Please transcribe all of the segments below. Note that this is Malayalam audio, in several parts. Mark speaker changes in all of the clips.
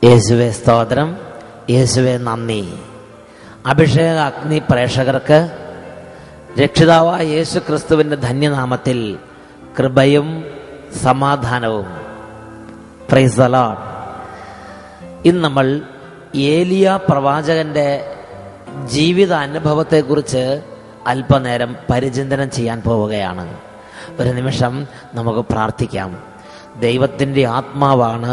Speaker 1: യേശുവേ സ്തോത്രം, യേശുവേ നന്ദി. അഭിഷേക അഗ്നി പ്രേക്ഷകർക്ക് രക്ഷിതാവായ യേശു ക്രിസ്തുവിന്റെ ധന്യനാമത്തിൽ കൃപയും സമാധാനവും. Price the Lord. ഇന്ന് നമ്മൾ ഏലിയ പ്രവാചകന്റെ ജീവിതാനുഭവത്തെക്കുറിച്ച് അല്പനേരം പരിചിന്തനം ചെയ്യാൻ പോവുകയാണ്. ഒരു നിമിഷം നമുക്ക് പ്രാർത്ഥിക്കാം. ദൈവത്തിൻ്റെ ആത്മാവാണ്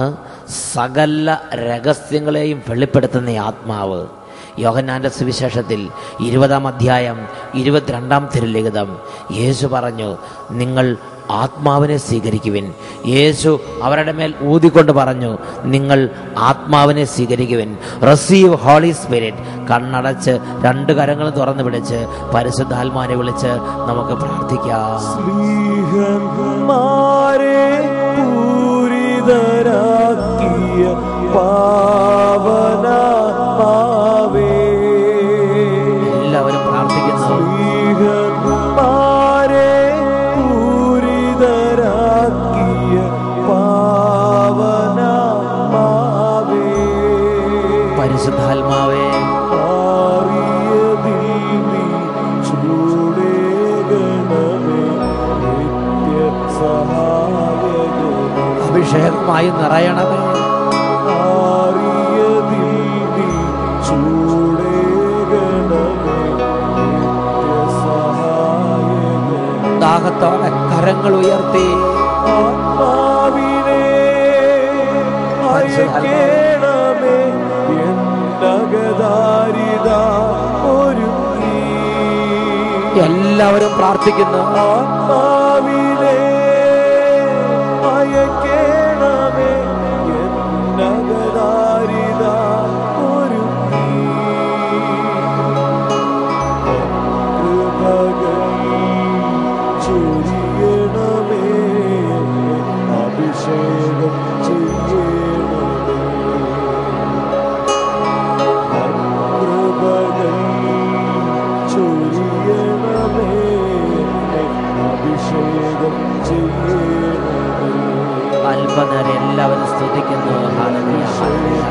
Speaker 1: സകല രഹസ്യങ്ങളെയും വെളിപ്പെടുത്തുന്ന ആത്മാവ്. യോഹന്നാന്റെ സുവിശേഷത്തിൽ 20-ാം അധ്യായം 22-ാം തിരുലിഖിതം യേശു പറഞ്ഞു, നിങ്ങൾ ആത്മാവിനെ സ്വീകരിക്കുവിൻ. യേശു അവരുടെ മേൽ ഊതിക്കൊണ്ട് പറഞ്ഞു, നിങ്ങൾ ആത്മാവിനെ സ്വീകരിക്കുവിൻ. Receive holy spirit. കണ്ണടച്ച് 2 കരങ്ങളും തുറന്നു പിടിച്ച് പരിശുദ്ധാത്മാവിനെ വിളിച്ച് നമുക്ക് പ്രാർത്ഥിക്കാം. എല്ലാവരും പ്രാർത്ഥിക്കുന്നു. പരിശുദ്ധാത്മാവേ, അഭിഷേകമായി നിറയണമേ. ദാഹത്തോടെ കരങ്ങൾ ഉയർത്തി എല്ലാവരും പ്രാർത്ഥിക്കുന്നു. ആത്മാവിനെ അയക്കേണമേ, എന്നകദാരിത ഒരുങ്ങി. കൃപകൾ ചൊരിയണമേ, അഭിഷേകം ചെയ്യണമേ. കൃപകൾ ചൊരിയണമേ, അഭിഷേകം ചെയ്യണമേ. അല്പനേരം എല്ലാവരും സ്തുതിക്കുന്നു. ഹല്ലേലൂയ, ഹല്ലേലൂയ,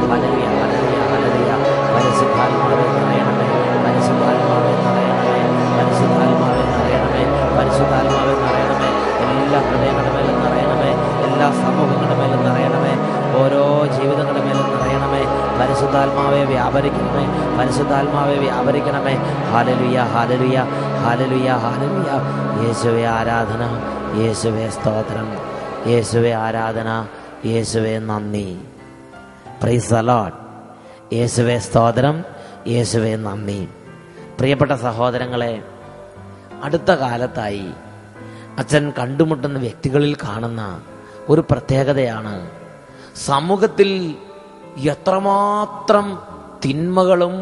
Speaker 1: ഹല്ലേലൂയ, ഹല്ലേലൂയ, ഹല്ലേലൂയ, ഹല്ലേലൂയ. പരിശുദ്ധാത്മാവേ നിറയണമേ, പരിശുദ്ധാത്മാവേ നിറയണമേ, പരിശുദ്ധാത്മാവേ നിറയണമേ, പരിശുദ്ധാത്മാവേ നിറയണമേ. എല്ലാ ഹൃദയങ്ങളുടെ മേലും നിറയണമേ, എല്ലാ സമൂഹങ്ങളുടെ മേലും നിറയണമേ, ഓരോ ജീവിതങ്ങളുടെ മേലും നിറയണമേ. പരിശുദ്ധാത്മാവെ വ്യാപരിക്കണമേ, പരിശുദ്ധാത്മാവെ വ്യാപരിക്കണമേ. ഹല്ലേലൂയ, ഹല്ലേലൂയ, ഹല്ലേലൂയ, ഹല്ലേലൂയ. യേശുവേ ആരാധന, യേശുവേ സ്തോത്രം, യേശുവേ ആരാധന, യേശുവേ നന്ദി. Praise the Lord. യേശുവേ സ്തോത്രം, യേശുവേ നന്ദി. പ്രിയപ്പെട്ട സഹോദരങ്ങളെ, അടുത്ത കാലത്തായി അച്ഛൻ കണ്ടുമുട്ടുന്ന വ്യക്തികളിൽ കാണുന്ന ഒരു പ്രത്യേകതയാണ്, സമൂഹത്തിൽ എത്രമാത്രം തിന്മകളും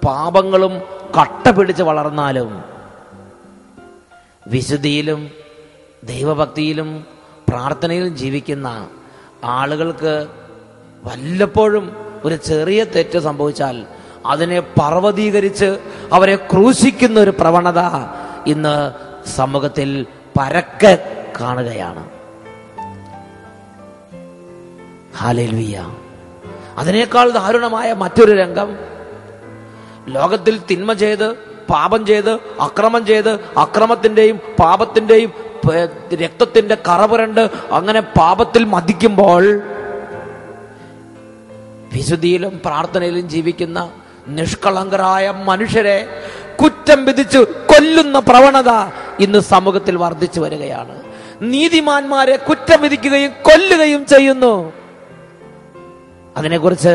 Speaker 1: പാപങ്ങളും കട്ട പിടിച്ച് വളർന്നാലും വിശുദ്ധിയിലും ദൈവഭക്തിയിലും പ്രാർത്ഥനയിലും ജീവിക്കുന്ന ആളുകൾക്ക് വല്ലപ്പോഴും ഒരു ചെറിയ തെറ്റ് സംഭവിച്ചാൽ അതിനെ പർവ്വതീകരിച്ച് അവരെ ക്രൂശിക്കുന്ന ഒരു പ്രവണത ഇന്ന് സമൂഹത്തിൽ പരക്കെ കാണുകയാണ്. ഹല്ലേലൂയ. അതിനേക്കാൾ ദാരുണമായ മറ്റൊരു രംഗം, ലോകത്തിൽ തിന്മ ചെയ്ത് പാപം ചെയ്ത് അക്രമം ചെയ്ത് അക്രമത്തിന്റെയും പാപത്തിന്റെയും രക്തത്തിന്റെ കറപുരണ്ട് അങ്ങനെ പാപത്തിൽ മതിക്കുമ്പോൾ വിശുദ്ധിയിലും പ്രാർത്ഥനയിലും ജീവിക്കുന്ന നിഷ്കളങ്കരായ മനുഷ്യരെ കുറ്റം വിധിച്ച് കൊല്ലുന്ന പ്രവണത ഇന്ന് സമൂഹത്തിൽ വർദ്ധിച്ചു വരികയാണ്. നീതിമാന്മാരെ കുറ്റം വിധിക്കുകയും കൊല്ലുകയും ചെയ്യുന്നു. അതിനെക്കുറിച്ച്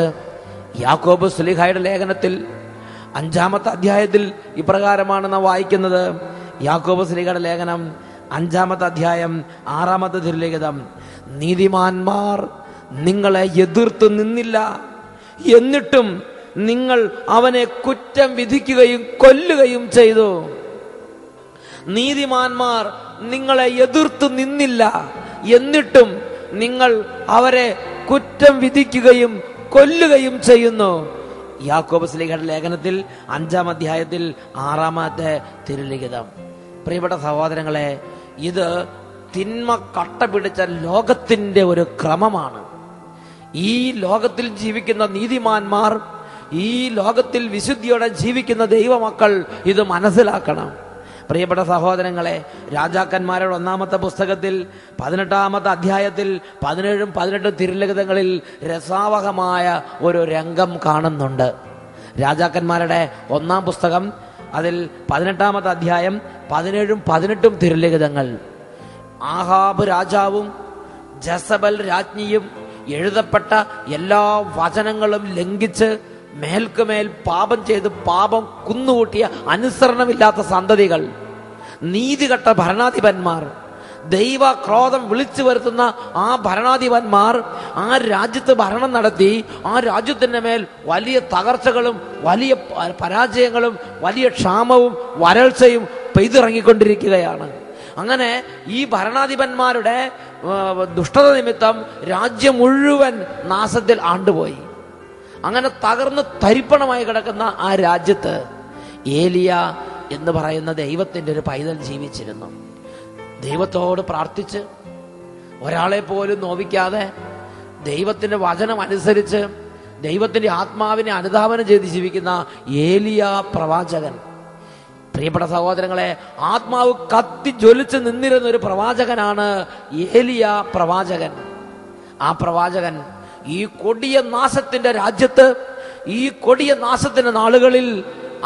Speaker 1: യാക്കോബ് ശ്ലീഹായുടെ ലേഖനത്തിൽ 5-ാമത്തെ അധ്യായത്തിൽ ഇപ്രകാരമാണ് നാം വായിക്കുന്നത്. യാക്കോബ് ശ്ലീഹയുടെ ലേഖനം 5-ാമത്തെ അധ്യായം 6-ാമത്തെ തിരുലിഖിതം, നീതിമാന്മാർ നിങ്ങളെ എതിർത്ത് നിന്നില്ല, എന്നിട്ടും നിങ്ങൾ അവനെ കുറ്റം വിധിക്കുകയും കൊല്ലുകയും ചെയ്തു. നീതിമാന്മാർ നിങ്ങളെ എതിർത്ത് നിന്നില്ല, എന്നിട്ടും നിങ്ങൾ അവരെ കുറ്റം വിധിക്കുകയും കൊല്ലുകയും ചെയ്യുന്നു. യാക്കോബ് ശ്ലീഹയുടെ ലേഖനത്തിൽ 5-ാം അധ്യായത്തിൽ 6-ാമത്തെ തിരുലിഖിതം. പ്രിയപ്പെട്ട സഹോദരങ്ങളെ, ഇത് തിന്മ കട്ട പിടിച്ച ലോകത്തിന്റെ ഒരു ക്രമമാണ്. ഈ ലോകത്തിൽ ജീവിക്കുന്ന നീതിമാന്മാർ, ഈ ലോകത്തിൽ വിശുദ്ധിയോടെ ജീവിക്കുന്ന ദൈവമക്കൾ ഇത് മനസ്സിലാക്കണം. പ്രിയപ്പെട്ട സഹോദരങ്ങളെ, രാജാക്കന്മാരുടെ 1-ാമത്തെ പുസ്തകത്തിൽ 18-ാമത്തെ അധ്യായത്തിൽ 17-18 തിരുലിഖിതങ്ങളിൽ രസാവഹമായ ഒരു രംഗം കാണുന്നുണ്ട്. രാജാക്കന്മാരുടെ 1-ാം പുസ്തകം അതിൽ 18-ാമത്തെ അധ്യായം 17-18 തിരുലിഖിതങ്ങൾ. ആഹാബ് രാജാവും ജസബൽ രാജ്ഞിയും എഴുതപ്പെട്ട എല്ലാ വചനങ്ങളും ലംഘിച്ച് മേൽക്കുമേൽ പാപം ചെയ്ത് പാപം കുന്നുകൂട്ടിയ അനുസരണമില്ലാത്ത സന്തതികൾ, നീതികെട്ട ഭരണാധിപന്മാർ, ദൈവ ക്രോധം വിളിച്ചു വരുത്തുന്ന ആ ഭരണാധിപന്മാർ ആ രാജ്യത്ത് ഭരണം നടത്തി ആ രാജ്യത്തിന്റെ മേൽ വലിയ തകർച്ചകളും വലിയ പരാജയങ്ങളും വലിയ ക്ഷാമവും വരൾച്ചയും പെയ്തിറങ്ങിക്കൊണ്ടിരിക്കുകയാണ്. അങ്ങനെ ഈ ഭരണാധിപന്മാരുടെ ദുഷ്ടത നിമിത്തം രാജ്യം മുഴുവൻ നാശത്തിൽ ആണ്ടുപോയി. അങ്ങനെ തകർന്ന് തരിപ്പണമായി കിടക്കുന്ന ആ രാജ്യത്ത് ഏലിയ എന്ന് പറയുന്ന ദൈവത്തിന്റെ ഒരു പൈതൽ ജീവിച്ചിരുന്നു. ദൈവത്തോട് പ്രാർത്ഥിച്ച് ഒരാളെ പോലും നോവിക്കാതെ ദൈവത്തിന്റെ വചനം അനുസരിച്ച് ദൈവത്തിന്റെ ആത്മാവിനെ അനുധാവനം ചെയ്ത് ജീവിക്കുന്ന ഏലിയ പ്രവാചകൻ. പ്രിയപ്പെട്ട സഹോദരങ്ങളെ, ആത്മാവ് കത്തി ജ്വലിച്ച് നിന്നിരുന്ന ഒരു പ്രവാചകനാണ് ഏലിയ പ്രവാചകൻ. ആ പ്രവാചകൻ ഈ കൊടിയ നാശത്തിന്റെ രാജ്യത്ത്, ഈ കൊടിയ നാശത്തിന്റെ നാളുകളിൽ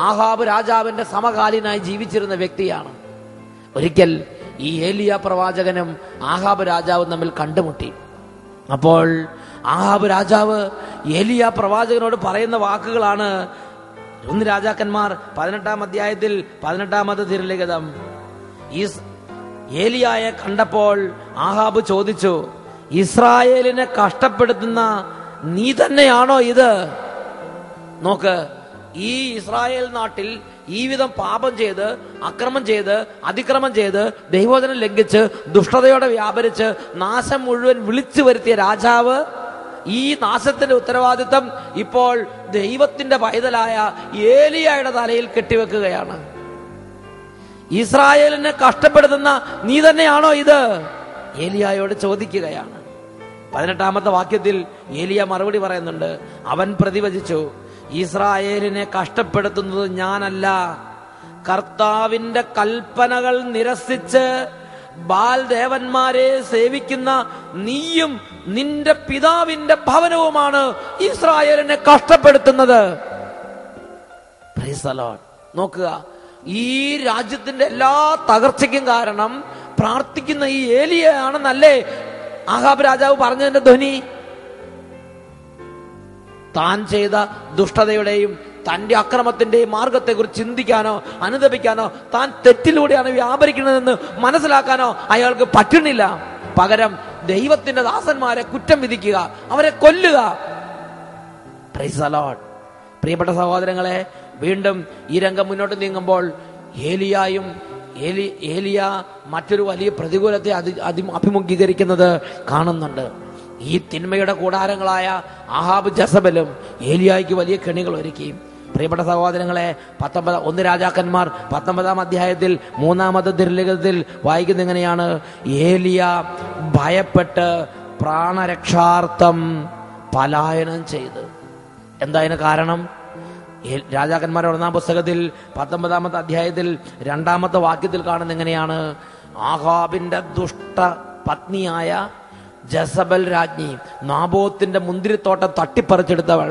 Speaker 1: ആഹാബ് രാജാവിന്റെ സമകാലീനായി ജീവിച്ചിരുന്ന വ്യക്തിയാണ്. ഒരിക്കൽ ഈ ഏലിയ പ്രവാചകനും ആഹാബ് രാജാവും തമ്മിൽ കണ്ടുമുട്ടി. അപ്പോൾ ആഹാബ് രാജാവ് ഏലിയ പ്രവാചകനോട് പറയുന്ന വാക്കുകളാണ് 1 രാജാക്കന്മാർ 18-ാം അധ്യായത്തിൽ 18-ാമത്തെ തിരുലിഖിതം. ഏലിയായെ കണ്ടപ്പോൾ ആഹാബ് ചോദിച്ചു, ഇസ്രായേലിനെ കഷ്ടപ്പെടുത്തുന്ന നീ തന്നെയാണോ ഇത്? നോക്ക്, ഈ ഇസ്രായേൽ നാട്ടിൽ ഈ വിധം പാപം ചെയ്ത് അക്രമം ചെയ്ത് അതിക്രമം ചെയ്ത് ദൈവവചനം ലംഘിച്ച് ദുഷ്ടതയോടെ വ്യാപരിച്ച് നാശം മുഴുവൻ വിളിച്ചു വരുത്തിയ രാജാവ് ഈ നാശത്തിന്റെ ഉത്തരവാദിത്തം ഇപ്പോൾ ദൈവത്തിന്റെ പൈതലായ ഏലിയായുടെ തലയിൽ കെട്ടിവെക്കുകയാണ്. ഇസ്രായേലിനെ കഷ്ടപ്പെടുത്തുന്ന നീ തന്നെയാണോ ഇത്? ഏലിയായോട് ചോദിക്കുകയാണ്. 18-ാമത്തെ വാക്യത്തിൽ ഏലിയ മറുപടി പറയുന്നുണ്ട്. അവൻ പ്രതിവചിച്ചു, ഇസ്രായേലിനെ കഷ്ടപ്പെടുത്തുന്നത് ഞാനല്ല, കർത്താവിന്റെ കൽപ്പനകൾ നിരസിച്ച് ബാൽ ദേവന്മാരെ സേവിക്കുന്ന നീയും നിന്റെ പിതാവിന്റെ ഭവനവുമാണ് ഇസ്രായേലിനെ കഷ്ടപ്പെടുത്തുന്നത്. Price the Lord. നോക്കുക, ഈ രാജ്യത്തിന്റെ എല്ലാ തകർച്ചയ്ക്കും കാരണം പ്രാർത്ഥിക്കുന്ന ഈ ഏലിയയാണെന്നല്ലേ ആഹാബ് രാജാവ് പറഞ്ഞതിന്റെ ധ്വനി? താൻ ചെയ്ത ദുഷ്ടതയുടെയും തന്റെ അക്രമത്തിന്റെയും മാർഗത്തെക്കുറിച്ച് ചിന്തിക്കാനോ അനുദപിക്കാനോ താൻ തെറ്റിലൂടെയാണ് വ്യാപരിക്കുന്നതെന്ന് മനസ്സിലാക്കാനോ അയാൾക്ക് പറ്റുന്നില്ല. പകരം ദൈവത്തിന്റെ ദാസന്മാരെ കുറ്റം വിധിക്കുക, അവരെ കൊല്ലുക. Price the Lord. പ്രിയപ്പെട്ട സഹോദരങ്ങളെ, വീണ്ടും ഈ രംഗം മുന്നോട്ട് നീങ്ങുമ്പോൾ ഏലിയ മറ്റൊരു വലിയ പ്രതികൂലത്തെ അഭിമുഖീകരിക്കുന്നത് കാണുന്നുണ്ട്. ഈ തിന്മയുടെ കൂടാരങ്ങളായ ആഹാബ് ജസബലും ഏലിയായ്ക്ക് വലിയ കെണികൾ ഒരുക്കി. പ്രിയപ്പെട്ട സഹോദരങ്ങളെ, 1 രാജാക്കന്മാർ 19-ാം അധ്യായത്തിൽ 3-ാമത്തെ തിരുലിഖിതത്തിൽ വായിക്കുന്ന എങ്ങനെയാണ്? ഏലിയ ഭയപ്പെട്ട് പ്രാണരക്ഷാർത്ഥം പലായനം ചെയ്ത്. എന്താ അതിന് കാരണം? രാജാക്കന്മാരുടെ 1-ാം പുസ്തകത്തിൽ 19-ാമത്തെ അധ്യായത്തിൽ 2-ാമത്തെ വാക്യത്തിൽ കാണുന്ന എങ്ങനെയാണ്? ആഹാബിന്റെ ദുഷ്ട പത്നിയായ ജസബൽ രാജ്ഞി, നാബോത്തിന്റെ മുന്തിരിത്തോട്ടം തട്ടിപ്പറിച്ചെടുത്തവൾ,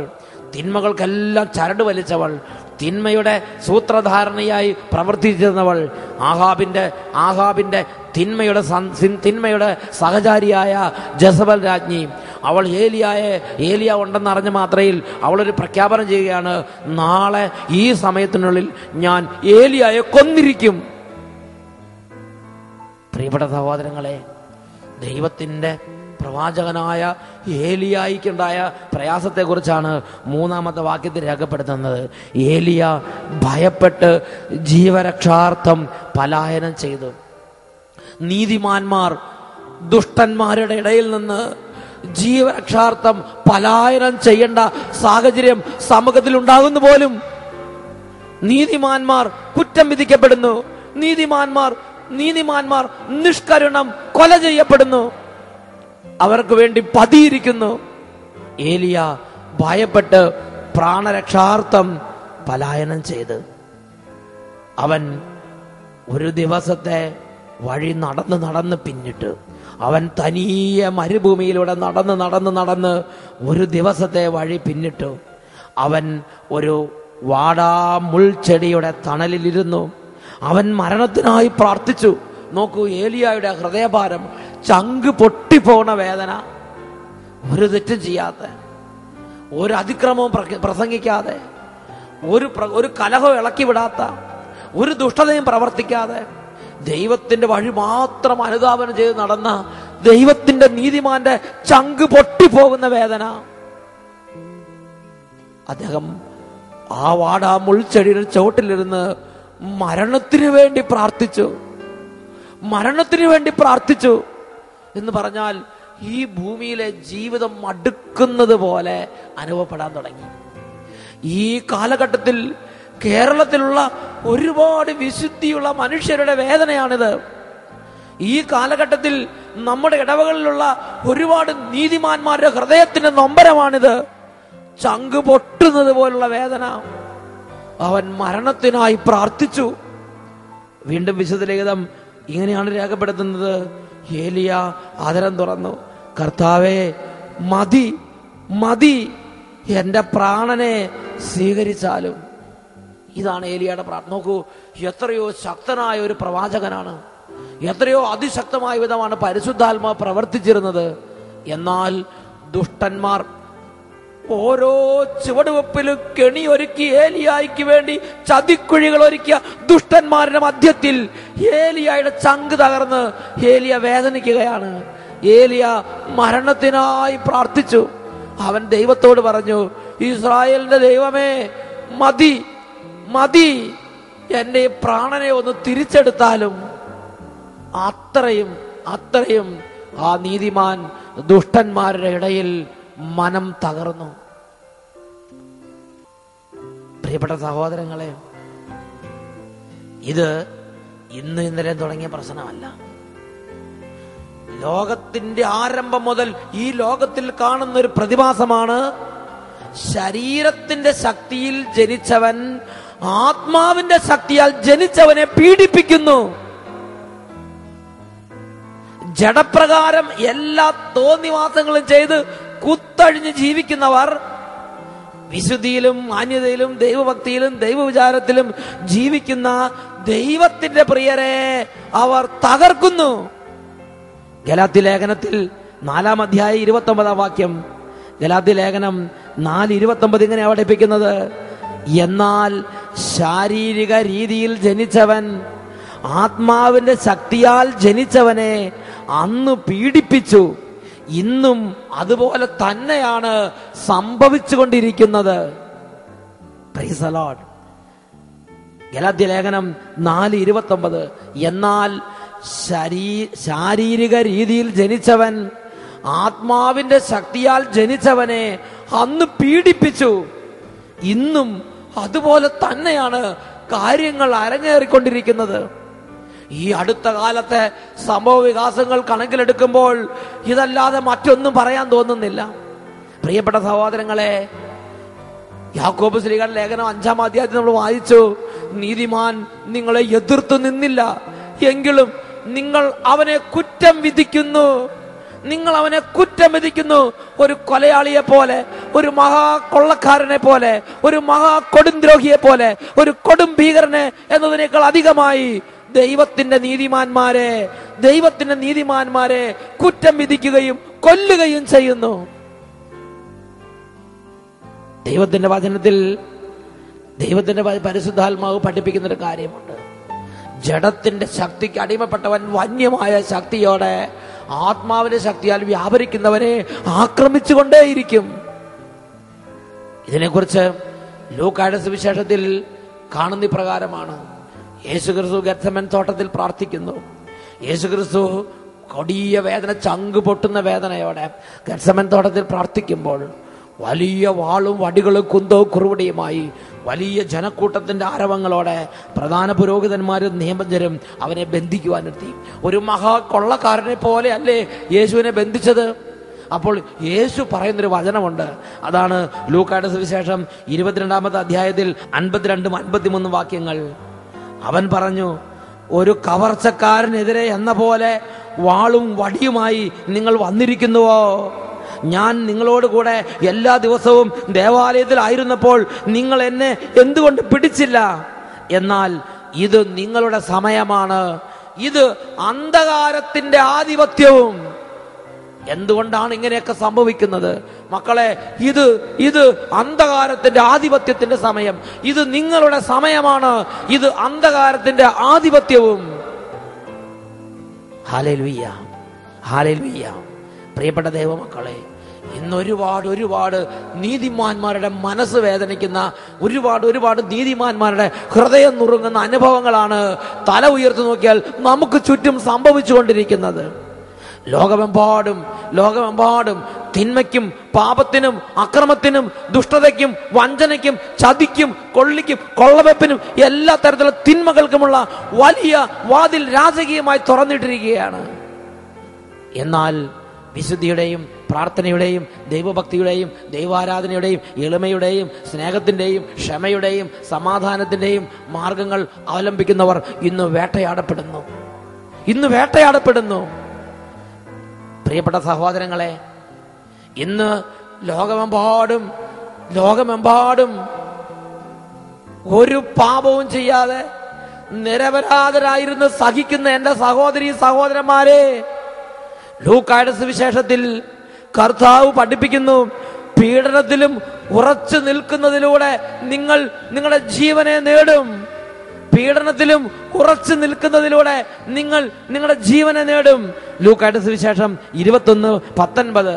Speaker 1: തിന്മകൾക്കെല്ലാം ചരട് വലിച്ചവൾ, തിന്മയുടെ സൂത്രധാരണയായി പ്രവർത്തിച്ചിരുന്നവൾ, ആഹാബിന്റെ തിന്മയുടെ സഹചാരിയായ ജസബൽ രാജ്ഞി, അവൾ ഏലിയ ഉണ്ടെന്ന് അറിഞ്ഞ മാത്രയിൽ അവളൊരു പ്രഖ്യാപനം ചെയ്യുകയാണ്, നാളെ ഈ സമയത്തിനുള്ളിൽ ഞാൻ ഏലിയായെ കൊന്നിരിക്കും. പ്രിയപ്പെട്ട സഹോദരങ്ങളെ, ദൈവത്തിന്റെ പ്രവാചകനായ ഏലിയായിക്കുണ്ടായ പ്രയാസത്തെക്കുറിച്ചാണ് 3-ാമത്തെ വാക്യത്തിൽ രേഖപ്പെടുത്തുന്നത്. ഏലിയ ഭയപ്പെട്ട് ജീവരക്ഷാർത്ഥം പലായനം ചെയ്തു. നീതിമാന്മാർ ദുഷ്ടന്മാരുടെ ഇടയിൽ നിന്ന് ജീവരക്ഷാർത്ഥം പലായനം ചെയ്യേണ്ട സാഹചര്യം സമൂഹത്തിൽ ഉണ്ടാകുന്നു പോലും. നീതിമാന്മാർ കുറ്റം വിധിക്കപ്പെടുന്നു. നീതിമാന്മാർ നിഷ്കരുണം കൊല ചെയ്യപ്പെടുന്നു. അവർക്ക് വേണ്ടി പതിയിരിക്കുന്നു. ഏലിയ ഭയപ്പെട്ട് പ്രാണരക്ഷാർത്ഥം പലായനം ചെയ്ത് അവൻ ഒരു ദിവസത്തെ വഴി നടന്ന് പിന്നിട്ട് അവൻ തനിയെ മരുഭൂമിയിലൂടെ നടന്ന് ഒരു ദിവസത്തെ വഴി പിന്നിട്ടു. അവൻ ഒരു വാടാമുൾച്ചെടിയുടെ തണലിലിരുന്നു. അവൻ മരണത്തിനായി പ്രാർത്ഥിച്ചു. നോക്കൂ, ഏലിയായുടെ ഹൃദയഭാരം, ചങ്ക് പൊട്ടിപ്പോണ വേദന. ഒരു തെറ്റും ചെയ്യാത്ത, ഒരു അതിക്രമവും പ്രസംഗിക്കാതെ, ഒരു കലഹവും ഇളക്കി വിടാത്ത, ഒരു ദുഷ്ടതയും പ്രവർത്തിക്കാതെ ദൈവത്തിന്റെ വഴി മാത്രം അനുധാവനം ചെയ്ത് നടന്ന ദൈവത്തിന്റെ നീതിമാന്റെ ചങ്ക് പൊട്ടിപ്പോകുന്ന വേദന. അദ്ദേഹം ആ മുൾച്ചെടിയുടെ ചുവട്ടിലിരുന്ന് മരണത്തിന് വേണ്ടി പ്രാർത്ഥിച്ചു എന്ന് പറഞ്ഞാൽ ഈ ഭൂമിയിലെ ജീവിതം മടുക്കുന്നത് പോലെ അനുഭവപ്പെടാൻ തുടങ്ങി. ഈ കാലഘട്ടത്തിൽ കേരളത്തിലുള്ള ഒരുപാട് വിശുദ്ധിയുള്ള മനുഷ്യരുടെ വേദനയാണിത്. ഈ കാലഘട്ടത്തിൽ നമ്മുടെ ഇടവകളിലുള്ള ഒരുപാട് നീതിമാന്മാരുടെ ഹൃദയത്തിന്റെ നൊമ്പരമാണിത്. ചങ്ക് പൊട്ടുന്നത് പോലുള്ള വേദന. അവൻ മരണത്തിനായി പ്രാർത്ഥിച്ചു. വീണ്ടും വിശുദ്ധ ലിഖിതം ഇങ്ങനെയാണ് രേഖപ്പെടുത്തുന്നത്. ഏലിയ ആദരം തുറന്നു, കർത്താവേ മതി മതി, എന്റെ പ്രാണനെ സ്വീകരിച്ചാലും. ഇതാണ് ഏലിയയുടെ പ്രാർത്ഥന. നോക്കൂ, എത്രയോ ശക്തനായ ഒരു പ്രവാചകനാണ്, എത്രയോ അതിശക്തമായ വിധമാണ് പരിശുദ്ധാത്മാവ് പ്രവർത്തിച്ചിരുന്നത്. എന്നാൽ ദുഷ്ടന്മാർ ഓരോ ചുവടുവെപ്പിലും കെണിയൊരുക്കി ഏലിയായ്ക്ക് വേണ്ടി ചതിക്കുഴികൾ ഒരുക്കിയ ദുഷ്ടന്മാരുടെ മധ്യത്തിൽ ഏലിയായുടെ ചങ്ക് തകർന്ന് ഏലിയ വേദനിക്കുകയാണ്. ഏലിയ മരണത്തിനായി പ്രാർത്ഥിച്ചു. അവൻ ദൈവത്തോട് പറഞ്ഞു, ഇസ്രായേലിന്റെ ദൈവമേ മതി മതി, എന്റെ പ്രാണനെ ഒന്ന് തിരിച്ചെടുത്താലും. അത്രയും ആ നീതിമാൻ ദുഷ്ടന്മാരുടെ ഇടയിൽ മനം തകർന്നു. പ്രിയപ്പെട്ട സഹോദരങ്ങളെ, ഇത് ഇന്നലെ തുടങ്ങിയ പ്രശ്നമല്ല. ലോകത്തിന്റെ ആരംഭം മുതൽ ഈ ലോകത്തിൽ കാണുന്ന ഒരു പ്രതിഭാസമാണ്. ശരീരത്തിന്റെ ശക്തിയിൽ ജനിച്ചവൻ ആത്മാവിന്റെ ശക്തിയാൽ ജനിച്ചവനെ പീഡിപ്പിക്കുന്നു. ജഡപ്രകാരം എല്ലാ തോന്നിവാസങ്ങളും ചെയ്ത് കുത്തഴിഞ്ഞ് ജീവിക്കുന്നവർ വിശുദ്ധിയിലും മാന്യതയിലും ദൈവഭക്തിയിലും ദൈവവിചാരത്തിലും ജീവിക്കുന്ന ദൈവത്തിന്റെ പ്രിയരെ അവർ തകർക്കുന്നു. ഗലാത്യ ലേഖനത്തിൽ 4-ാം അധ്യായം 29-ാം വാക്യം, ഗലാത്യ ലേഖനം 4:29 ഇങ്ങനെ അവതരിപ്പിക്കുന്നത്: എന്നാൽ ശാരീരിക രീതിയിൽ ജനിച്ചവൻ ആത്മാവിന്റെ ശക്തിയാൽ ജനിച്ചവനെ അന്ന് പീഡിപ്പിച്ചു, ഇന്നും അതുപോലെ തന്നെയാണ് സംഭവിച്ചുകൊണ്ടിരിക്കുന്നത്. Price the Lord. ഗലാത്യ ലേഖനം 4:29. എന്നാൽ ശാരീരിക രീതിയിൽ ജനിച്ചവൻ ആത്മാവിന്റെ ശക്തിയാൽ ജനിച്ചവനെ അന്ന് പീഡിപ്പിച്ചു, ഇന്നും അതുപോലെ തന്നെയാണ് കാര്യങ്ങൾ അരങ്ങേറിക്കൊണ്ടിരിക്കുന്നത്. ഈ അടുത്ത കാലത്തെ സംഭവ വികാസങ്ങൾ കണക്കിലെടുക്കുമ്പോൾ ഇതല്ലാതെ മറ്റൊന്നും പറയാൻ തോന്നുന്നില്ല. പ്രിയപ്പെട്ട സഹോദരങ്ങളെ, യാക്കോബ് ശ്ലീഹയുടെ ലേഖനം 5-ാം അധ്യായത്തിൽ നമ്മൾ വായിച്ചു, നീതിമാൻ നിങ്ങളെ എതിർത്തു നിന്നില്ല, എങ്കിലും നിങ്ങൾ അവനെ കുറ്റം വിധിക്കുന്നു. ഒരു കൊലയാളിയെ പോലെ, ഒരു മഹാകൊള്ളക്കാരനെ പോലെ, ഒരു മഹാകൊടുംദ്രോഹിയെ പോലെ, ഒരു കൊടും ഭീകരനെ എന്നതിനേക്കാൾ അധികമായി ദൈവത്തിന്റെ നീതിമാന്മാരെ കുറ്റം വിധിക്കുകയും കൊല്ലുകയും ചെയ്യുന്നു. ദൈവത്തിന്റെ വചനത്തിൽ ദൈവത്തിന്റെ പരിശുദ്ധാത്മാവ് പഠിപ്പിക്കുന്ന ഒരു കാര്യമുണ്ട്. ജഡത്തിന്റെ ശക്തിക്ക് അടിമപ്പെട്ടവൻ വന്യമായ ശക്തിയോടെ ആത്മാവിന്റെ ശക്തിയാൽ വ്യാപരിക്കുന്നവനെ ആക്രമിച്ചുകൊണ്ടേയിരിക്കും. ഇതിനെക്കുറിച്ച് ലൂക്കായുടെ സുവിശേഷത്തിൽ കാണുന്ന പ്രകാരമാണ്. യേശുക്രിസ്തു ഗെത്സമൻ തോട്ടത്തിൽ പ്രാർത്ഥിക്കുന്നു. യേശുക്രിസ്തു കൊടിയ വേദന, ചങ്ക് പൊട്ടുന്ന വേദനയോടെ ഗെത്സമൻ തോട്ടത്തിൽ പ്രാർത്ഥിക്കുമ്പോൾ വലിയ വാളും വടികളും കുന്തവും കുറുവടിയുമായി വലിയ ജനക്കൂട്ടത്തിന്റെ ആരവങ്ങളോടെ പ്രധാന പുരോഹിതന്മാരും നിയമജ്ഞരും അവനെ ബന്ധിക്കുവാനെത്തി. ഒരു മഹാകൊള്ളക്കാരനെ പോലെ അല്ലേ യേശുവിനെ ബന്ധിച്ചത്? അപ്പോൾ യേശു പറയുന്നൊരു വചനമുണ്ട്. അതാണ് ലൂക്കായുടെ സുവിശേഷം 22-ാമത്തെ അധ്യായത്തിൽ 52-53 വാക്യങ്ങൾ. അവൻ പറഞ്ഞു, ഒരു കവർച്ചക്കാരനെതിരെ എന്ന പോലെ വാളും വടിയുമായി നിങ്ങൾ വന്നിരിക്കുന്നുവോ? ഞാൻ നിങ്ങളോട് കൂടെ എല്ലാ ദിവസവും ദേവാലയത്തിലായിരുന്നപ്പോൾ നിങ്ങൾ എന്നെ എന്തുകൊണ്ട് പിടിച്ചില്ല? എന്നാൽ ഇത് നിങ്ങളുടെ സമയമാണ്. ഇത് അന്ധകാരത്തിന്റെ ആധിപത്യവും. എന്തുകൊണ്ടാണ് ഇങ്ങനെയൊക്കെ സംഭവിക്കുന്നത് മക്കളെ? ഇത് അന്ധകാരത്തിന്റെ ആധിപത്യത്തിന്റെ സമയം. ഇത് നിങ്ങളുടെ സമയമാണ്. ഇത് അന്ധകാരത്തിന്റെ ആധിപത്യവും. Hallelujah, hallelujah. പ്രിയപ്പെട്ട ദൈവമക്കളെ, ഇന്ന് ഒരുപാട് നീതിമാന്മാരുടെ മനസ്സ് വേദനിക്കുന്ന, ഒരുപാട് നീതിമാന്മാരുടെ ഹൃദയം നുറുങ്ങുന്ന അനുഭവങ്ങളാണ് തല ഉയർത്തി നോക്കിയാൽ നമുക്ക് ചുറ്റും സംഭവിച്ചുകൊണ്ടിരിക്കുന്നത്. ലോകമെമ്പാടും തിന്മയ്ക്കും പാപത്തിനും അക്രമത്തിനും ദുഷ്ടതയ്ക്കും വഞ്ചനയ്ക്കും ചതിക്കും കൊള്ളിക്കും കൊള്ളവെപ്പിനും എല്ലാ തരത്തിലുള്ള തിന്മകൾക്കുമുള്ള വലിയ വാതിൽ രാജകീയമായി തുറന്നിട്ടിരിക്കുകയാണ്. എന്നാൽ വിശുദ്ധിയുടെയും പ്രാർത്ഥനയുടെയും ദൈവഭക്തിയുടെയും ദൈവാരാധനയുടെയും എളിമയുടെയും സ്നേഹത്തിന്റെയും ക്ഷമയുടെയും സമാധാനത്തിന്റെയും മാർഗങ്ങൾ അവലംബിക്കുന്നവർ ഇന്ന് വേട്ടയാടപ്പെടുന്നു. പ്രിയപ്പെട്ട സഹോദരങ്ങളെ, ഇന്ന് ലോകമെമ്പാടും ഒരു പാപവും ചെയ്യാതെ നിരപരാധരായിരുന്ന് സഹിക്കുന്ന എന്റെ സഹോദരീ സഹോദരന്മാരെ, ലൂക്കായുടെ സുവിശേഷത്തിൽ കർത്താവ് പഠിപ്പിക്കുന്നു, പീഡനത്തിലും ഉറച്ചു നിൽക്കുന്നതിലൂടെ നിങ്ങൾ നിങ്ങളുടെ ജീവനെ നേടും. പീഡനത്തിലും ഉറച്ചു നിൽക്കുന്നതിലൂടെ നിങ്ങൾ നിങ്ങളുടെ ജീവനെ നേടും. ലൂക്കായുടെ സുവിശേഷം 21:19.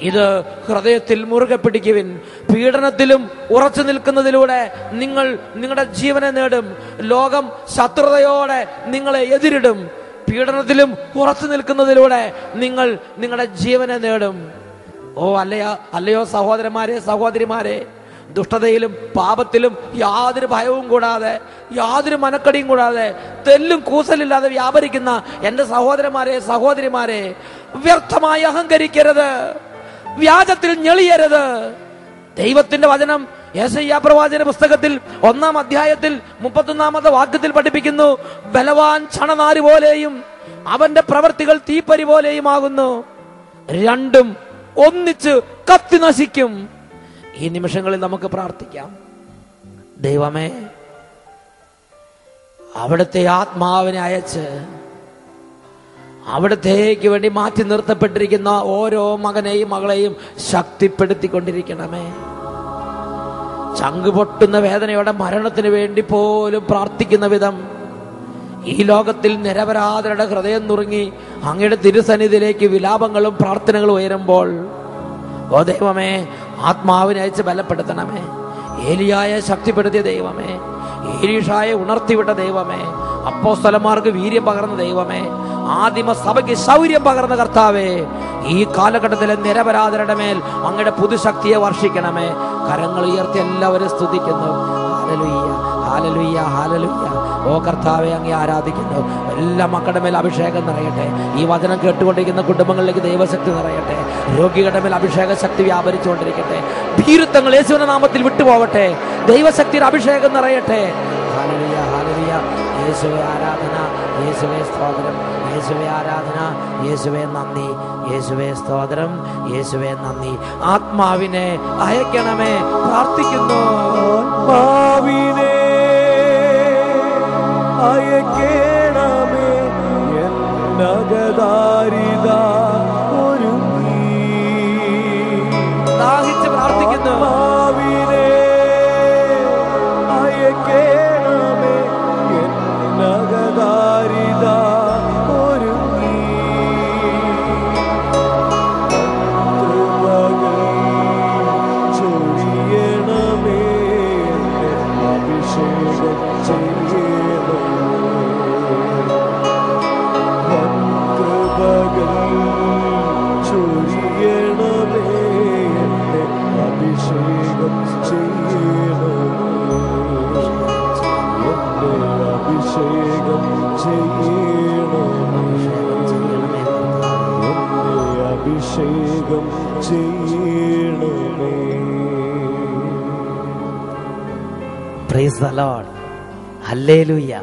Speaker 1: ഇത് ഹൃദയത്തിൽ മുറുകെ പിടിക്കുവിൻ. പീഡനത്തിലും ഉറച്ചു നിൽക്കുന്നതിലൂടെ നിങ്ങൾ നിങ്ങളുടെ ജീവനെ നേടും. ലോകം ശത്രുതയോടെ നിങ്ങളെ എതിരിടും. പീഡനത്തിലും ഉറച്ചു നിൽക്കുന്നതിലൂടെ നിങ്ങൾ നിങ്ങളുടെ ജീവനെ നേടും. അല്ലയോ സഹോദരന്മാരെ, സഹോദരിമാരെ, ദുഷ്ടതയിലും പാപത്തിലും യാതൊരു ഭയവും കൂടാതെ, യാതൊരു മനക്കടിയും കൂടാതെ, തെല്ലും കൂസലില്ലാതെ വ്യാപരിക്കുന്ന എന്റെ സഹോദരന്മാരെ, സഹോദരിമാരെ, വ്യർത്ഥമായി അഹങ്കരിക്കരുത്, വ്യാജത്തിൽ ഞെളിയരുത്. ദൈവത്തിന്റെ വചനം യെശയ്യാ പ്രവാചകന്റെ പുസ്തകത്തിൽ 1-ാം അധ്യായത്തിൽ 31-ാമത്തെ വാക്യത്തിൽ പഠിപ്പിക്കുന്നു, ബലവാൻ ചണനാര് പോലെയും അവന്റെ പ്രവൃത്തികൾ തീപ്പരി പോലെയുമാകുന്നു, രണ്ടും ഒന്നിച്ച് കത്തി നശിക്കും. ഈ നിമിഷങ്ങളിൽ നമുക്ക് പ്രാർത്ഥിക്കാം. ദൈവമേ, അവിടുത്തെ ആത്മാവിനെ അയച്ച് അവിടത്തേക്ക് വേണ്ടി മാറ്റി നിർത്തപ്പെട്ടിരിക്കുന്ന ഓരോ മകനെയും മകളെയും ശക്തിപ്പെടുത്തിക്കൊണ്ടിരിക്കണമേ. ചങ്കുപൊട്ടുന്ന വേദനയോടെ മരണത്തിന് വേണ്ടി പോലും പ്രാർത്ഥിക്കുന്ന വിധം ഈ ലോകത്തിൽ നിരപരാധരുടെ ഹൃദയം നുറുങ്ങി അങ്ങയുടെ തിരുസന്നിധിയിലേക്ക് വിലാപങ്ങളും പ്രാർത്ഥനകളും ഉയരുമ്പോൾ, ഓ ദൈവമേ, ആത്മാവിനെ അയച്ച് ബലപ്പെടുത്തണമേ. ഏലിയായെ ശക്തിപ്പെടുത്തിയ ദൈവമേ, ഏലീഷായെ ഉണർത്തിവിട്ട ദൈവമേ, അപ്പോസ്തലന്മാർക്ക് വീര്യം പകർന്ന ദൈവമേ, ആദിമ സഭയ്ക്ക് ശൗര്യം പകർന്ന കർത്താവേ, ഈ കാലഘട്ടത്തിലെ നിരപരാധരുടെ മേൽ അങ്ങയുടെ പുതുശക്തിയെ വർഷിക്കണമേ. കരങ്ങൾ ഉയർത്തി എല്ലാവരും സ്തുതിക്കുന്നു. ഹല്ലേലൂയ, ഹല്ലേലൂയ, ഹല്ലേലൂയ. ഓ കർത്താവെ, അങ്ങേ ആരാധിക്കുന്നു. എല്ലാ മക്കളുടെ മേൽ അഭിഷേകം നിറയട്ടെ. ഈ വചനം കേട്ടുകൊണ്ടിരിക്കുന്ന കുടുംബങ്ങളിലേക്ക് ദൈവശക്തി നിറയട്ടെ. രോഗികളുടെ മേൽ അഭിഷേക ശക്തി വ്യാപരിച്ചുകൊണ്ടിരിക്കട്ടെ. ഭീരുത്വങ്ങൾ യേശുവിന്റെ നാമത്തിൽ വിട്ടുപോകട്ടെ. ദൈവശക്തിയുടെ അഭിഷേകം നിറയട്ടെ. ഹല്ലേലൂയ, ഹല്ലേലൂയ. യേശുവേ ആരാധന, യേശുവേ സ്തോത്രം, യേശുവേ ആരാധന, യേശുവേ നന്ദി, യേശുവേ സ്തോത്രം, യേശുവേ നന്ദി. ആത്മാവിനെ അയക്കണമേ, പ്രാർത്ഥിക്കുന്നു.
Speaker 2: ആത്മാവിനെ അയക്കണമേ, എന്നകദാരിത ഒരുങ്ങി.
Speaker 1: ദാഹിച്ച് പ്രാർത്ഥിക്കുന്നു.
Speaker 2: ആത്മാവിനെ അയക്കണമേ, എന്നകദാരിത ഒരുങ്ങി. കൃപകൾ ചൊരിയണമേ, അഭിഷേകം ചെയ്യണമേ. കൃപകൾ ചൊരിയണമേ, അഭിഷേകം ചെയ്യണമേ. അഭിഷേകം ചെയ്യണമേ, അഭിഷേകം അഭിഷേകം ചെയ്യണമേ.
Speaker 1: Price the Lord. ഹല്ലേലൂയ.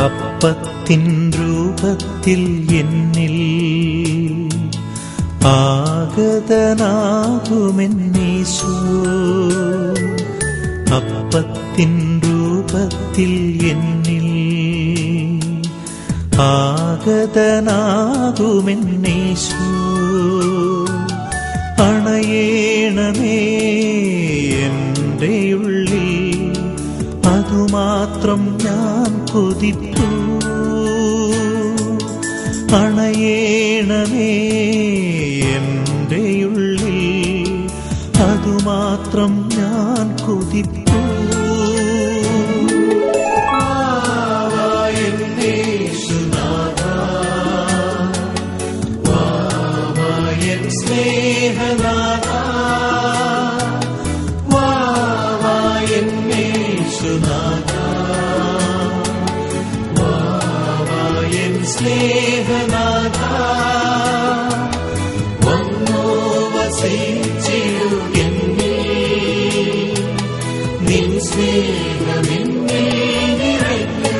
Speaker 3: അപ്പത്തിൻ രൂപത്തിൽ എന്നിൽ ആഗതനാകുമെന്നീശോ. അപ്പത്തിൻ രൂപത്തിൽ എന്നിൽ ആഗതനാകുമെന്നീശോ. അണയേണമേ എൻ്റെ ഉള്ളിൽ, അതുമാത്രം ഞാൻ കൊതിപ്പൂ. അണയേണമേ എൻ്റെ ഉള്ളിൽ, അതുമാത്രം ഞാൻ കൊതിപ്പൂ. സ്നേഹനാഥ വന്നോ വസിച്ചിടുകെന്നിൽ, നിൻ സ്നേഹമെന്നിൽ നിറയ്ക്കൂ.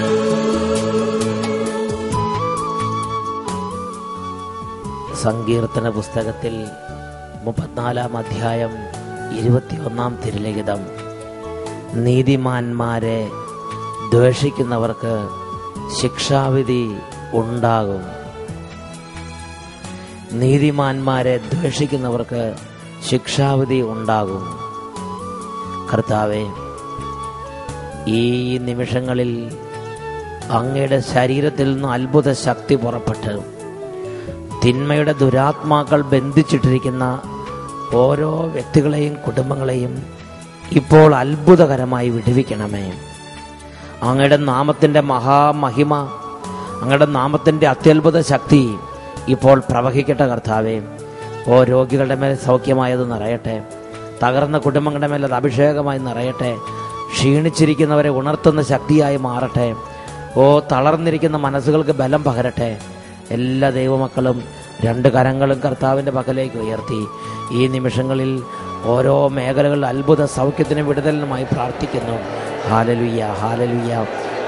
Speaker 1: സങ്കീർത്തന പുസ്തകത്തിൽ 34 അധ്യായം 21 തിരുലിഖിതം. നീതിമാന്മാരെ ദ്വേഷിക്കുന്നവർക്ക് ശിക്ഷാവിധി ഉണ്ടാകും. നീതിമാന്മാരെ ദ്വേഷിക്കുന്നവർക്ക് ശിക്ഷാവിധി ഉണ്ടാകും. കർത്താവേ, ഈ നിമിഷങ്ങളിൽ അങ്ങയുടെ ശരീരത്തിൽ നിന്ന് അത്ഭുത ശക്തി പുറപ്പെട്ട് തിന്മയുടെ ദുരാത്മാക്കൾ ബന്ധിച്ചിട്ടിരിക്കുന്ന ഓരോ വ്യക്തികളെയും കുടുംബങ്ങളെയും ഇപ്പോൾ അത്ഭുതകരമായി വിടുവിക്കണമേ. അങ്ങയുടെ നാമത്തിൻ്റെ മഹാമഹിമ, അങ്ങയുടെ നാമത്തിൻ്റെ അത്യത്ഭുത ശക്തി ഇപ്പോൾ പ്രവഹിക്കട്ടെ കർത്താവേ. ഓ രോഗികളുടെ മേൽ സൗഖ്യമായത് നിറയട്ടെ. തകർന്ന കുടുംബങ്ങളുടെ മേൽ അത് അഭിഷേകമായി നിറയട്ടെ. ക്ഷീണിച്ചിരിക്കുന്നവരെ ഉണർത്തുന്ന ശക്തിയായി മാറട്ടെ. ഓ തളർന്നിരിക്കുന്ന മനസ്സുകൾക്ക് ബലം പകരട്ടെ. എല്ലാ ദൈവമക്കളും 2 കരങ്ങളും കർത്താവിൻ്റെ പക്കലേക്ക് ഉയർത്തി ഈ നിമിഷങ്ങളിൽ ഓരോ മേഖലകളിൽ അത്ഭുത സൗഖ്യത്തിനും വിടുതലിനുമായി പ്രാർത്ഥിക്കുന്നു. ഹാലലുയ്യ, ഹാലലുയ്യ,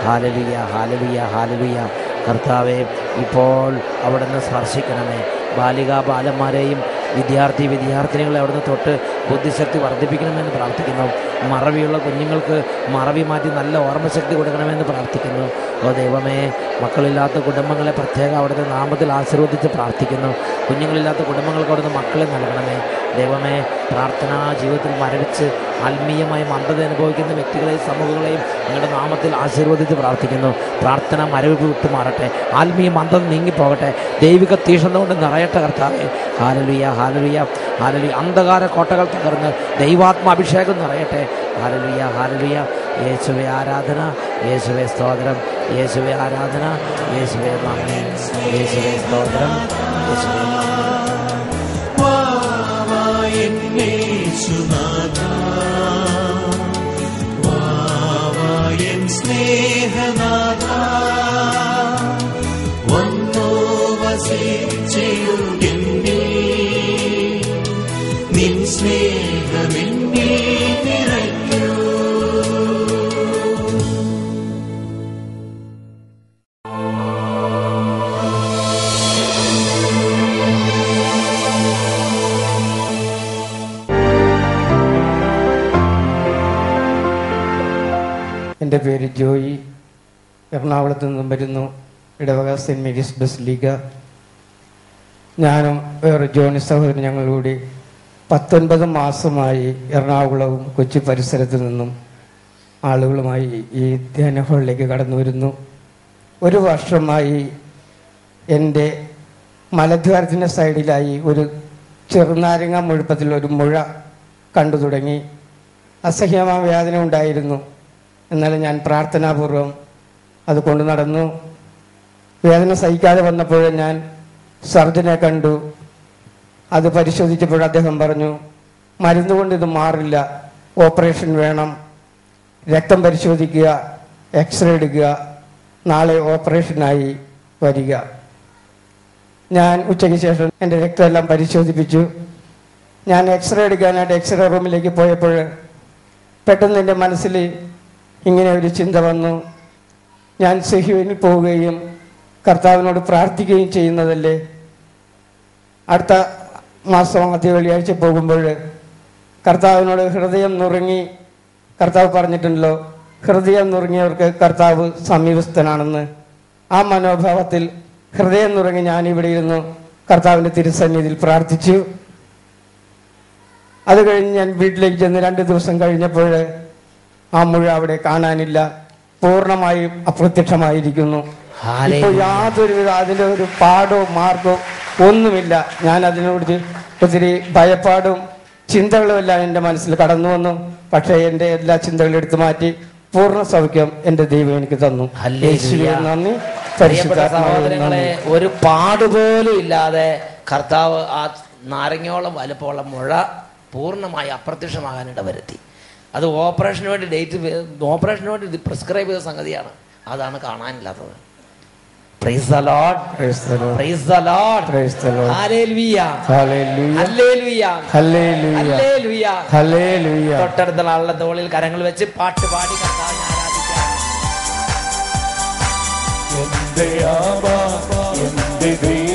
Speaker 1: ഹാലലുയ്യ, ഹാലലുയ്യ, ഹാലലുയ്യ. കർത്താവെ, ഇപ്പോൾ അവിടുന്ന് സ്പർശിക്കണമേ. ബാലികാ ബാലന്മാരെയും വിദ്യാർത്ഥിനികളെ അവിടുന്ന് തൊട്ട് ബുദ്ധിശക്തി വർദ്ധിപ്പിക്കണമെന്ന് പ്രാർത്ഥിക്കുന്നു. മറവിയുള്ള കുഞ്ഞുങ്ങൾക്ക് മറവി മാറ്റി നല്ല ഓർമ്മശക്തി കൊടുക്കണമെന്ന് പ്രാർത്ഥിക്കുന്നു. ഓ ദൈവമേ, മക്കളില്ലാത്ത കുടുംബങ്ങളെ പ്രത്യേകം അവിടുത്തെ നാമത്തിൽ ആശീർവദിച്ച് പ്രാർത്ഥിക്കുന്നു. കുഞ്ഞുങ്ങളില്ലാത്ത കുടുംബങ്ങൾക്ക് അവിടുന്ന് മക്കളെ നൽകണമേ. ദൈവമേ, പ്രാർത്ഥനാ ജീവിതത്തിൽ മരവിച്ച് ആത്മീയമായി മന്ദത അനുഭവിക്കുന്ന വ്യക്തികളെയും സമൂഹങ്ങളെയും നിങ്ങളുടെ നാമത്തിൽ ആശീർവദിച്ച് പ്രാർത്ഥിക്കുന്നു. പ്രാർത്ഥന മരവിപ്പ് വിട്ടുമാറട്ടെ. ആത്മീയ മന്ദത നീങ്ങിപ്പോകട്ടെ. ദൈവിക തീഷ്ണത കൊണ്ട് നിറയട്ടെ കർത്താവേ. ഹാലലുയ, ഹാലലുയ, ഹാലലുയ. അന്ധകാര കോട്ടകൾ തകർന്ന് ദൈവാത്മാഭിഷേകം നിറയട്ടെ. ഹാലലുയ, ഹാലലുയ. യേശുവേ ആരാധന, യേശുവേ സ്തോത്രം, യേശുവേ ആരാധന, യേശുവേ നന്ദി, യേശുവേ സ്തോത്രം, യേശുവേ
Speaker 3: സ്നേഹനാഥ വന്നോ വസിച്ചിടുകെന്നിൽ, നിൻ സ്നേഹമെന്നിൽ നിറയ്ക്കൂ.
Speaker 4: എൻ്റെ പേര് ജോയി, എറണാകുളത്ത് നിന്നും വരുന്നു. ഇടവക സെൻറ് മേരീസ് ബസിലിക്ക. ഞാനും വേറെ ജോണി സഹോദരൻ ഞങ്ങളൂടി 19 മാസമായി എറണാകുളവും കൊച്ചി പരിസരത്തു നിന്നും ആളുകളുമായി ഈ ധ്യാന ഹാളിലേക്ക് കടന്നു വരുന്നു. 1 വർഷമായി എൻ്റെ മലദ്വാരത്തിൻ്റെ സൈഡിലായി ഒരു ചെറുനാരങ്ങ മുഴുപ്പത്തിൽ ഒരു മുഴ കണ്ടു തുടങ്ങി. അസഹ്യമായ വേദന ഉണ്ടായിരുന്നു. എന്നാലും ഞാൻ പ്രാർത്ഥനാപൂർവം അത് കൊണ്ടു നടന്നു. വേദന സഹിക്കാതെ വന്നപ്പോൾ ഞാൻ സർജനെ കണ്ടു. അത് പരിശോധിച്ചപ്പോൾ അദ്ദേഹം പറഞ്ഞു, മരുന്ന് കൊണ്ട് ഇത് മാറില്ല, ഓപ്പറേഷൻ വേണം, രക്തം പരിശോധിക്കുക, എക്സ്റേ എടുക്കുക, നാളെ ഓപ്പറേഷനായി വരിക. ഞാൻ ഉച്ചയ്ക്ക് ശേഷം എൻ്റെ രക്തമെല്ലാം പരിശോധിപ്പിച്ചു. ഞാൻ എക്സ്റേ എടുക്കാനായിട്ട് എക്സ്റേ റൂമിലേക്ക് പോയപ്പോൾ പെട്ടെന്ന് എൻ്റെ മനസ്സിൽ ഇങ്ങനെ ഒരു ചിന്ത വന്നു, ഞാൻ സിഹിയോനിൽ പോവുകയും കർത്താവിനോട് പ്രാർത്ഥിക്കുകയും ചെയ്യുന്നതല്ലേ. അടുത്ത മാസം ആദ്യ വെള്ളിയാഴ്ച പോകുമ്പോൾ കർത്താവിനോട് ഹൃദയം നുറുങ്ങി, കർത്താവ് പറഞ്ഞിട്ടുണ്ടല്ലോ, ഹൃദയം നുറുങ്ങിയവർക്ക് കർത്താവ് സമീപസ്ഥനാണെന്ന്. ആ മനോഭാവത്തിൽ ഹൃദയം നുറുങ്ങി ഞാൻ ഇവിടെ ഇരുന്നു കർത്താവിൻ്റെ തിരുസന്നിധിയിൽ പ്രാർത്ഥിച്ചു. അത് കഴിഞ്ഞ് ഞാൻ വീട്ടിലേക്ക് ചെന്ന് 2 ദിവസം കഴിഞ്ഞപ്പോൾ ആ മുഴ അവിടെ കാണാനില്ല, പൂർണ്ണമായും അപ്രത്യക്ഷമായിരിക്കുന്നു. ഇപ്പോൾ യാതൊരുവിധ അതിൻ്റെ ഒരു പാടോ മാർഗോ ഒന്നുമില്ല. ഞാൻ അതിനോട് ഒത്തിരി ഭയപ്പാടും ചിന്തകളും എല്ലാം എൻ്റെ മനസ്സിൽ കടന്നു വന്നു. പക്ഷേ എൻ്റെ എല്ലാ ചിന്തകളും എടുത്തു മാറ്റി പൂർണ്ണ സൗഖ്യം എൻ്റെ ദൈവം എനിക്ക് തന്നു. നന്ദി.
Speaker 1: സഹോദരങ്ങളെ, ഒരു പാടുപോലും ഇല്ലാതെ കർത്താവ് ആ നാരങ്ങയോളം വലുപ്പമുള്ള മുഴ പൂർണ്ണമായി അപ്രത്യക്ഷമാകാനിട വരുത്തി. അത് ഓപ്പറേഷന് വേണ്ടി പ്രിസ്ക്രൈബ് ചെയ്ത സംഗതിയാണ്. അതാണ് കാണാനില്ലാത്തത്. Praise the Lord.
Speaker 4: Praise the Lord.
Speaker 1: Praise the Lord.
Speaker 4: Praise the Lord.
Speaker 1: Hallelujah.
Speaker 4: Hallelujah.
Speaker 1: Hallelujah.
Speaker 4: Hallelujah.
Speaker 1: Hallelujah.
Speaker 4: Hallelujah.
Speaker 1: തൊട്ടടുത്ത ആളുടെ തോളിൽ കരങ്ങൾ വെച്ച് പാട്ട് പാടി കർത്താവിനെ ആരാധിക്കാം.
Speaker 2: എന്റെ ആബാ, എന്റെ ദൈവം